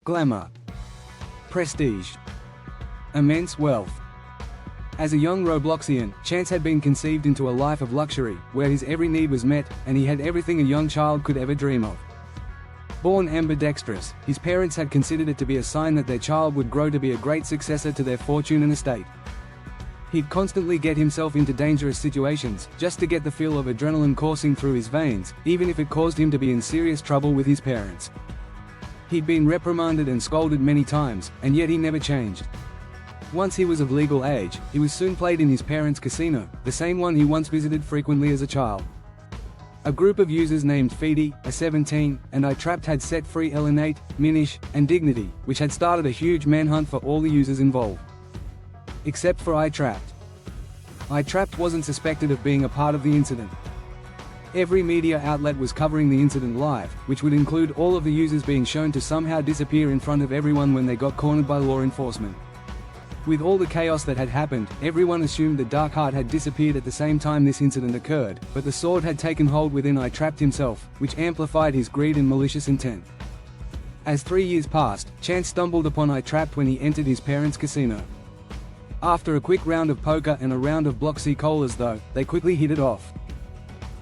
glamour, prestige, immense wealth. As a young Robloxian, Chance had been conceived into a life of luxury, where his every need was met, and he had everything a young child could ever dream of. Born ambidextrous, his parents had considered it to be a sign that their child would grow to be a great successor to their fortune and estate. He'd constantly get himself into dangerous situations, just to get the feel of adrenaline coursing through his veins, even if it caused him to be in serious trouble with his parents. He'd been reprimanded and scolded many times, and yet he never changed. Once he was of legal age, he was soon played in his parents' casino, the same one he once visited frequently as a child. A group of users named Feedy, A17, and iTrapped had set free Elinate, Minish, and Dignity, which had started a huge manhunt for all the users involved. Except for iTrapped. iTrapped wasn't suspected of being a part of the incident. Every media outlet was covering the incident live, which would include all of the users being shown to somehow disappear in front of everyone when they got cornered by law enforcement. With all the chaos that had happened, everyone assumed that Darkheart had disappeared at the same time this incident occurred, but the sword had taken hold within iTrapped himself, which amplified his greed and malicious intent. As 3 years passed, Chance stumbled upon iTrapped when he entered his parents' casino. After a quick round of poker and a round of Bloxy Colas though, they quickly hit it off.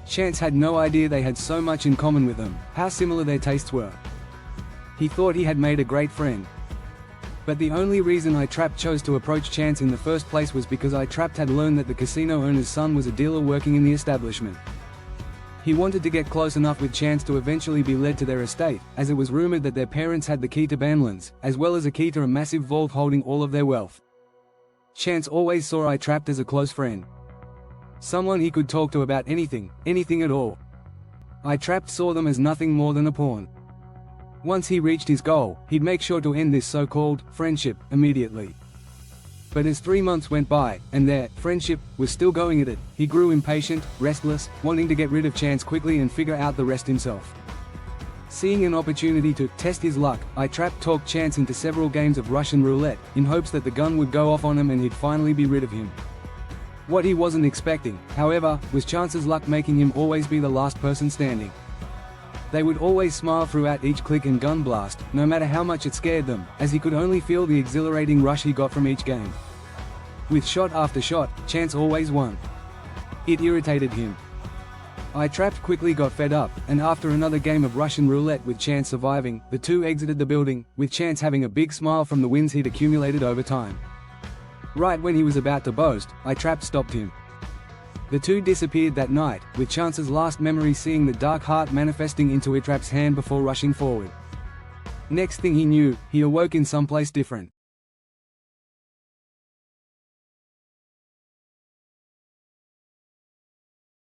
Chance had no idea they had so much in common with them, how similar their tastes were. He thought he had made a great friend. But the only reason iTrapped chose to approach Chance in the first place was because iTrapped had learned that the casino owner's son was a dealer working in the establishment. He wanted to get close enough with Chance to eventually be led to their estate, as it was rumored that their parents had the key to Banlands, as well as a key to a massive vault holding all of their wealth. Chance always saw iTrapped as a close friend. Someone he could talk to about anything at all. iTrapped saw them as nothing more than a pawn. Once he reached his goal, he'd make sure to end this so-called friendship immediately. But as 3 months went by, and their friendship was still going at it, he grew impatient, restless, wanting to get rid of Chance quickly and figure out the rest himself. Seeing an opportunity to test his luck, iTrapped talked Chance into several games of Russian roulette, in hopes that the gun would go off on him and he'd finally be rid of him. What he wasn't expecting, however, was Chance's luck making him always be the last person standing. They would always smile throughout each click and gun blast, no matter how much it scared them, as he could only feel the exhilarating rush he got from each game. With shot after shot, Chance always won. It irritated him. iTrapped quickly got fed up, and after another game of Russian roulette with Chance surviving, the two exited the building, with Chance having a big smile from the wins he'd accumulated over time. Right when he was about to boast, iTrapped stopped him. The two disappeared that night, with Chance's last memory seeing the Darkheart manifesting into iTrapped's hand before rushing forward. Next thing he knew, he awoke in someplace different.